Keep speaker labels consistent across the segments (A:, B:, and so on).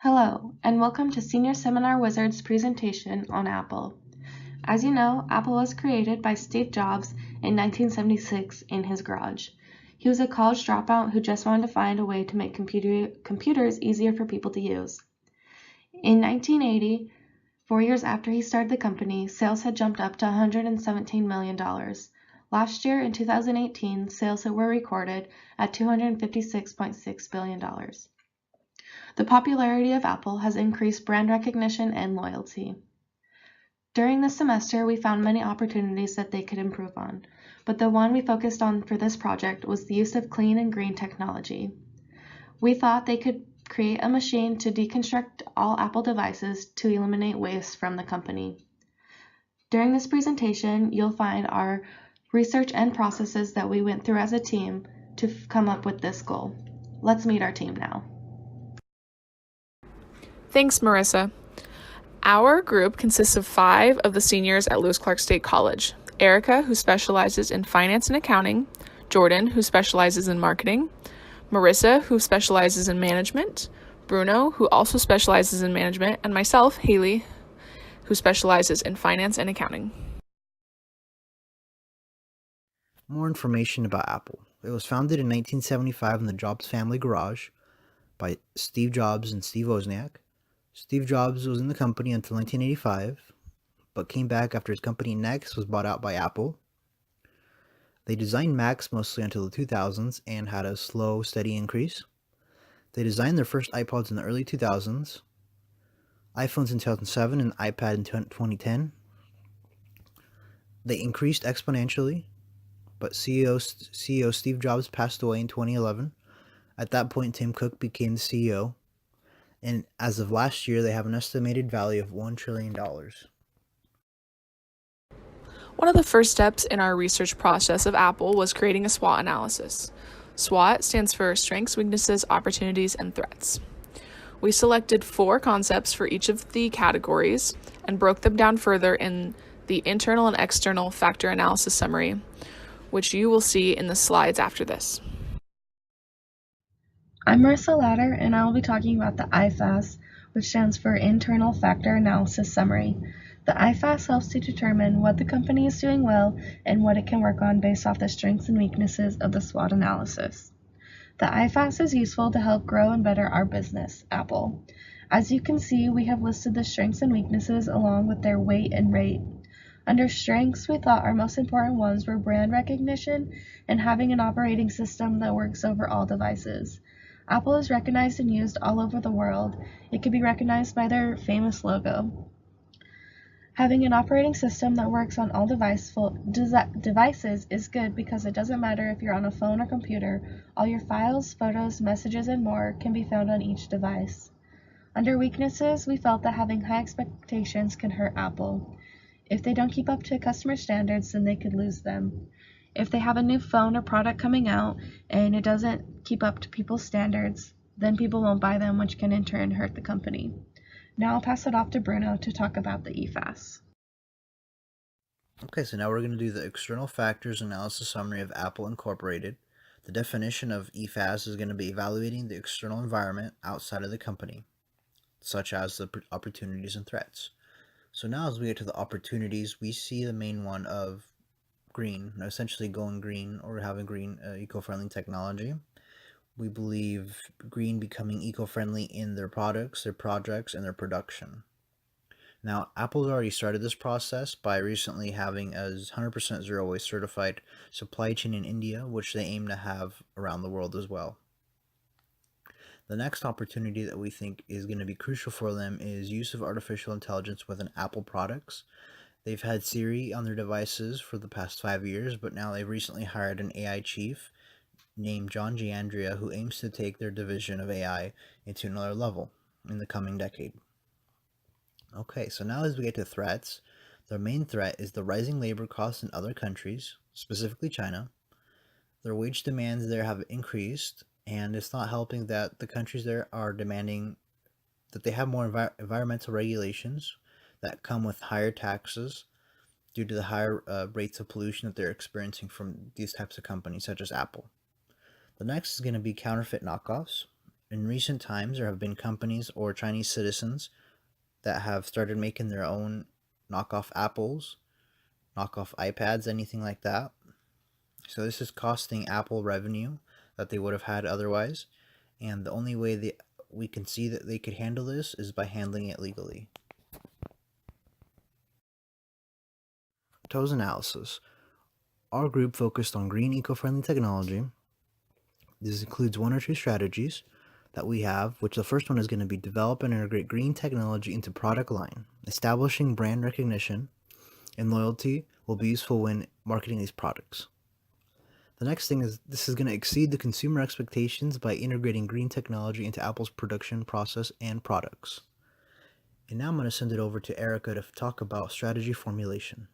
A: Hello, and welcome to Senior Seminar Wizard's presentation on Apple. As you know, Apple was created by Steve Jobs in 1976 in his garage. He was a college dropout who just wanted to find a way to make computers easier for people to use. In 1980, 4 years after he started the company, sales had jumped up to $117 million. Last year, in 2018, sales were recorded at $256.6 billion. The popularity of Apple has increased brand recognition and loyalty. During this semester, we found many opportunities that they could improve on, but the one we focused on for this project was the use of clean and green technology. We thought they could create a machine to deconstruct all Apple devices to eliminate waste from the company. During this presentation, you'll find our research and processes that we went through as a team to come up with this goal. Let's meet our team now.
B: Thanks, Marissa. Our group consists of 5 of the seniors at Lewis Clark State College. Erica, who specializes in finance and accounting, Jordan, who specializes in marketing, Marissa, who specializes in management, Bruno, who also specializes in management, and myself, Haley, who specializes in finance and accounting.
C: More information about Apple. It was founded in 1975 in the Jobs family garage by Steve Jobs and Steve Wozniak. Steve Jobs was in the company until 1985, but came back after his company Next was bought out by Apple. They designed Macs mostly until the 2000s and had a slow, steady increase. They designed their first iPods in the early 2000s, iPhones in 2007, and iPad in 2010. They increased exponentially, but CEO Steve Jobs passed away in 2011. At that point, Tim Cook became the CEO, and as of last year, they have an estimated value of $1 trillion.
B: One of the first steps in our research process of Apple was creating a SWOT analysis. SWOT stands for Strengths, Weaknesses, Opportunities, and Threats. We selected 4 concepts for each of the categories and broke them down further in the internal and external factor analysis summary, which you will see in the slides after this.
A: I'm Marissa Latter, and I will be talking about the IFAS, which stands for Internal Factor Analysis Summary. The IFAS helps to determine what the company is doing well and what it can work on based off the strengths and weaknesses of the SWOT analysis. The IFAS is useful to help grow and better our business, Apple. As you can see, we have listed the strengths and weaknesses along with their weight and rate. Under strengths, we thought our most important ones were brand recognition and having an operating system that works over all devices. Apple is recognized and used all over the world. It can be recognized by their famous logo. Having an operating system that works on all devices is good because it doesn't matter if you're on a phone or computer, all your files, photos, messages, and more can be found on each device. Under weaknesses, we felt that having high expectations can hurt Apple. If they don't keep up to customer standards, then they could lose them. If they have a new phone or product coming out and it doesn't keep up to people's standards, then people won't buy them, which can in turn hurt the company. Now I'll pass it off to Bruno to talk about the IFAS.
C: Okay, so now we're going to do the external factors analysis summary of Apple Incorporated. The definition of IFAS is going to be evaluating the external environment outside of the company, such as the opportunities and threats. So now as we get to the opportunities, we see the main one of green, essentially going green or having green eco-friendly technology. We believe green becoming eco-friendly in their products, their projects, and their production. Now, Apple's already started this process by recently having a 100% zero waste certified supply chain in India, which they aim to have around the world as well. The next opportunity that we think is going to be crucial for them is use of artificial intelligence within Apple products. They've had Siri on their devices for the past 5 years, but now they've recently hired an AI chief named John Giandria who aims to take their division of AI into another level in the coming decade. Okay, so now as we get to threats, their main threat is the rising labor costs in other countries, specifically China. Their wage demands there have increased, and it's not helping that the countries there are demanding that they have more environmental regulations that come with higher taxes due to the higher rates of pollution that they're experiencing from these types of companies such as Apple. The next is going to be counterfeit knockoffs. In recent times, there have been companies or Chinese citizens that have started making their own knockoff Apples, knockoff iPads, anything like that. So this is costing Apple revenue that they would have had otherwise, and the only way we can see that they could handle this is by handling it legally. TOES analysis. Our group focused on green eco-friendly technology. This includes one or two strategies that we have, which the first one is going to be develop and integrate green technology into product line. Establishing brand recognition and loyalty will be useful when marketing these products. The next thing is this is going to exceed the consumer expectations by integrating green technology into Apple's production process and products. And now I'm going to send it over to Erica to talk about strategy formulation.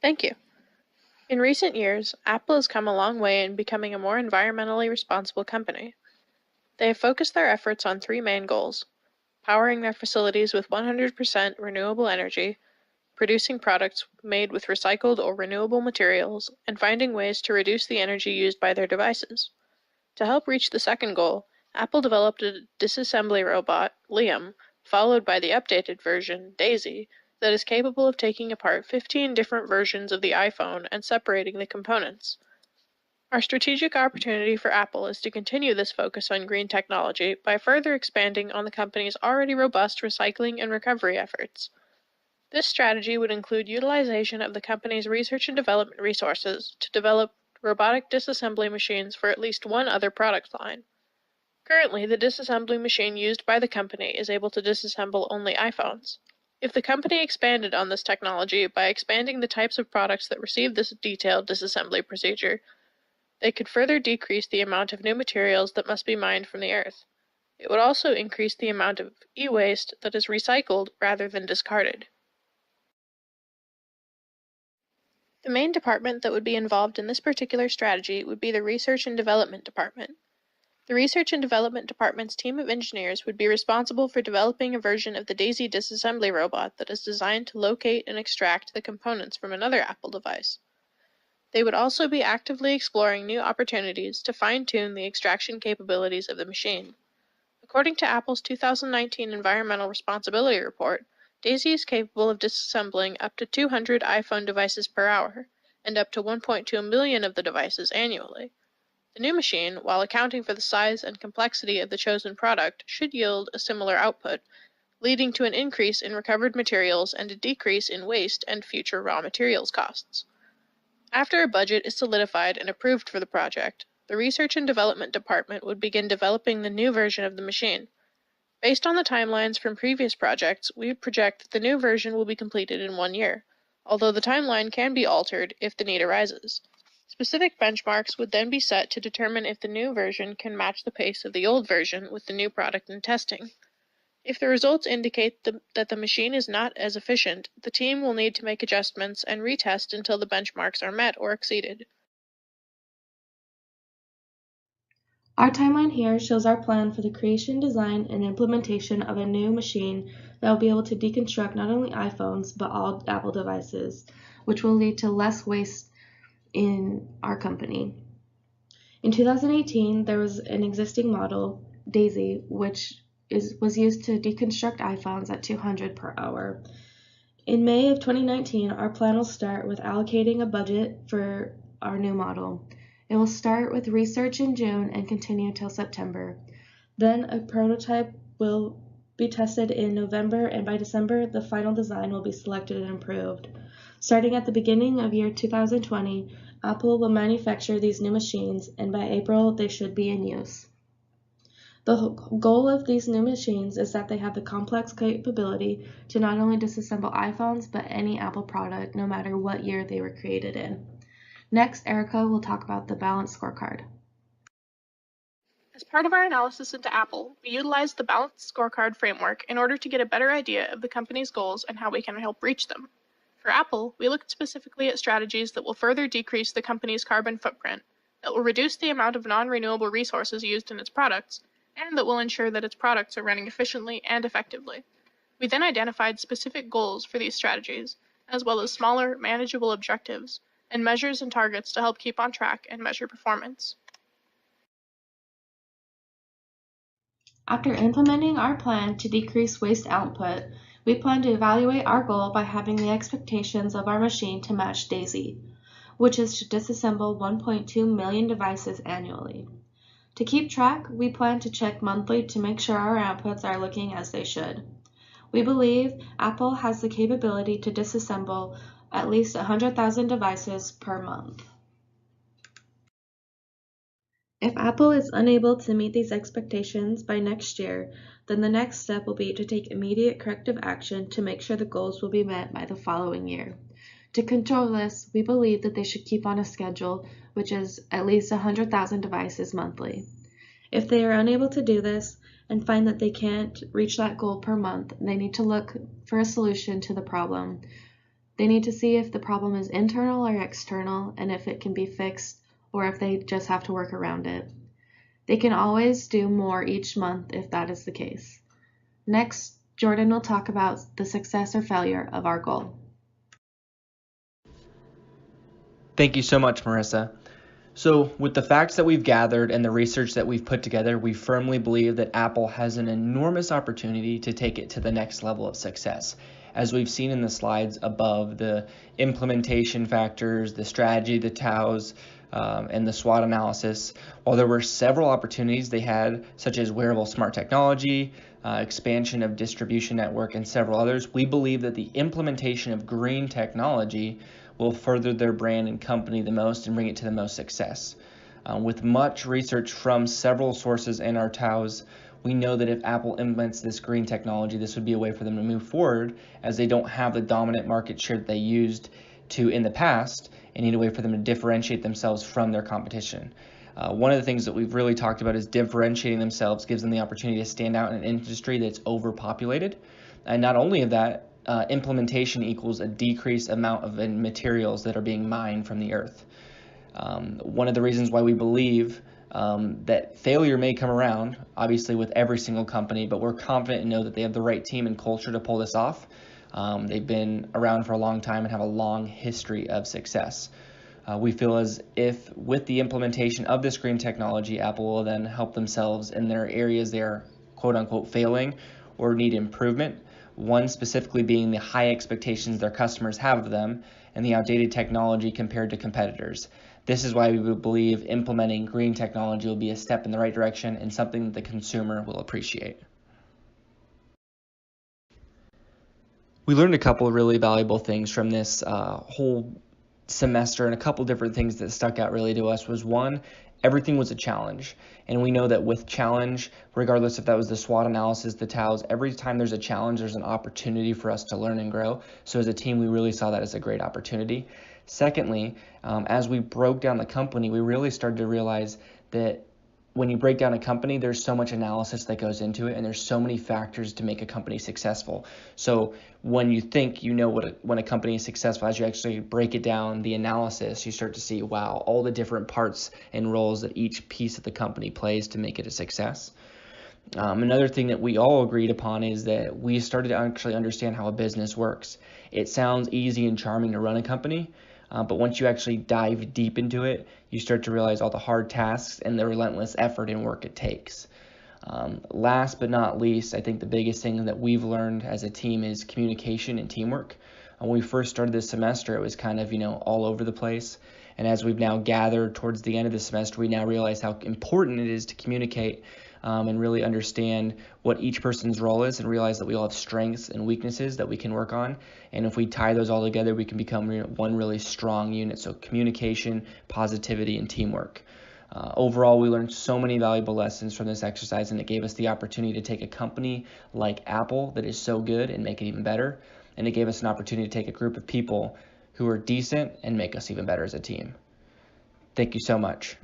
B: Thank you. In recent years, Apple has come a long way in becoming a more environmentally responsible company. They have focused their efforts on three main goals: powering their facilities with 100% renewable energy, producing products made with recycled or renewable materials, and finding ways to reduce the energy used by their devices. To help reach the second goal, Apple developed a disassembly robot, Liam, followed by the updated version, Daisy, that is capable of taking apart 15 different versions of the iPhone and separating the components. Our strategic opportunity for Apple is to continue this focus on green technology by further expanding on the company's already robust recycling and recovery efforts. This strategy would include utilization of the company's research and development resources to develop robotic disassembly machines for at least one other product line. Currently, the disassembly machine used by the company is able to disassemble only iPhones. If the company expanded on this technology by expanding the types of products that receive this detailed disassembly procedure, they could further decrease the amount of new materials that must be mined from the earth. It would also increase the amount of e-waste that is recycled rather than discarded. The main department that would be involved in this particular strategy would be the Research and Development Department. The Research and Development Department's team of engineers would be responsible for developing a version of the Daisy disassembly robot that is designed to locate and extract the components from another Apple device. They would also be actively exploring new opportunities to fine-tune the extraction capabilities of the machine. According to Apple's 2019 Environmental Responsibility Report, Daisy is capable of disassembling up to 200 iPhone devices per hour, and up to 1.2 million of the devices annually. The new machine, while accounting for the size and complexity of the chosen product, should yield a similar output, leading to an increase in recovered materials and a decrease in waste and future raw materials costs. After a budget is solidified and approved for the project, the Research and Development Department would begin developing the new version of the machine. Based on the timelines from previous projects, we project that the new version will be completed in 1 year, although the timeline can be altered if the need arises. Specific benchmarks would then be set to determine if the new version can match the pace of the old version with the new product in testing. If the results indicate that the machine is not as efficient, the team will need to make adjustments and retest until the benchmarks are met or exceeded.
A: Our timeline here shows our plan for the creation, design, and implementation of a new machine that will be able to deconstruct not only iPhones, but all Apple devices, which will lead to less waste in our company. In 2018, there was an existing model, Daisy, which was used to deconstruct iPhones at 200 per hour. In May of 2019, our plan will start with allocating a budget for our new model. It will start with research in June and continue till September. Then a prototype will be tested in November, and by December, the final design will be selected and improved. Starting at the beginning of year 2020, Apple will manufacture these new machines, and by April, they should be in use. The goal of these new machines is that they have the complex capability to not only disassemble iPhones, but any Apple product, no matter what year they were created in. Next, Erica will talk about the Balanced Scorecard.
B: As part of our analysis into Apple, we utilized the Balanced Scorecard framework in order to get a better idea of the company's goals and how we can help reach them. For Apple, we looked specifically at strategies that will further decrease the company's carbon footprint, that will reduce the amount of non-renewable resources used in its products, and that will ensure that its products are running efficiently and effectively. We then identified specific goals for these strategies, as well as smaller, manageable objectives, and measures and targets to help keep on track and measure performance.
A: After implementing our plan to decrease waste output, we plan to evaluate our goal by having the expectations of our machine to match DAISY, which is to disassemble 1.2 million devices annually. To keep track, we plan to check monthly to make sure our outputs are looking as they should. We believe Apple has the capability to disassemble at least 100,000 devices per month. If Apple is unable to meet these expectations by next year, then the next step will be to take immediate corrective action to make sure the goals will be met by the following year. To control this, we believe that they should keep on a schedule, which is at least 100,000 devices monthly. If they are unable to do this and find that they can't reach that goal per month, they need to look for a solution to the problem. They need to see if the problem is internal or external and if it can be fixed, or if they just have to work around it. They can always do more each month if that is the case. Next, Jordan will talk about the success or failure of our goal.
D: Thank you so much, Marissa. So with the facts that we've gathered and the research that we've put together, we firmly believe that Apple has an enormous opportunity to take it to the next level of success. As we've seen in the slides above, the implementation factors, the strategy, the TOWs, and the SWOT analysis, while there were several opportunities they had, such as wearable smart technology, expansion of distribution network, and several others, we believe that the implementation of green technology will further their brand and company the most and bring it to the most success. With much research from several sources in our TOWs, we know that if Apple implements this green technology, this would be a way for them to move forward, as they don't have the dominant market share that they used to in the past, and need a way for them to differentiate themselves from their competition. One of the things that we've really talked about is differentiating themselves gives them the opportunity to stand out in an industry that's overpopulated. And not only of that, implementation equals a decreased amount of materials that are being mined from the earth. One of the reasons why we believe that failure may come around, obviously with every single company, but we're confident and know that they have the right team and culture to pull this off. They've been around for a long time and have a long history of success. We feel as if with the implementation of this green technology, Apple will then help themselves in their areas they are quote unquote failing or need improvement. One specifically being the high expectations their customers have of them and the outdated technology compared to competitors. This is why we would believe implementing green technology will be a step in the right direction and something that the consumer will appreciate. We learned a couple of really valuable things from this whole semester, and a couple different things that stuck out really to us was one, everything was a challenge. And we know that with challenge, regardless if that was the SWOT analysis, the TOWs, every time there's a challenge, there's an opportunity for us to learn and grow. So as a team, we really saw that as a great opportunity. Secondly, as we broke down the company, we really started to realize that when you break down a company, there's so much analysis that goes into it, and there's so many factors to make a company successful. So when you think you know when a company is successful, as you actually break it down, the analysis, you start to see, wow, all the different parts and roles that each piece of the company plays to make it a success. Another thing that we all agreed upon is that we started to actually understand how a business works. It sounds easy and charming to run a company, but once you actually dive deep into it, you start to realize all the hard tasks and the relentless effort and work it takes. Last but not least, I think the biggest thing that we've learned as a team is communication and teamwork. When we first started this semester, it was kind of, all over the place. And as we've now gathered towards the end of the semester, we now realize how important it is to communicate and really understand what each person's role is and realize that we all have strengths and weaknesses that we can work on. And if we tie those all together, we can become one really strong unit. So communication, positivity, and teamwork. Overall, we learned so many valuable lessons from this exercise, and it gave us the opportunity to take a company like Apple that is so good and make it even better. And it gave us an opportunity to take a group of people who are decent and make us even better as a team. Thank you so much.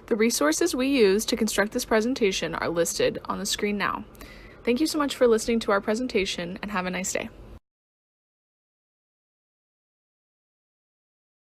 B: The resources we used to construct this presentation are listed on the screen now. Thank you so much for listening to our presentation, and have a nice day.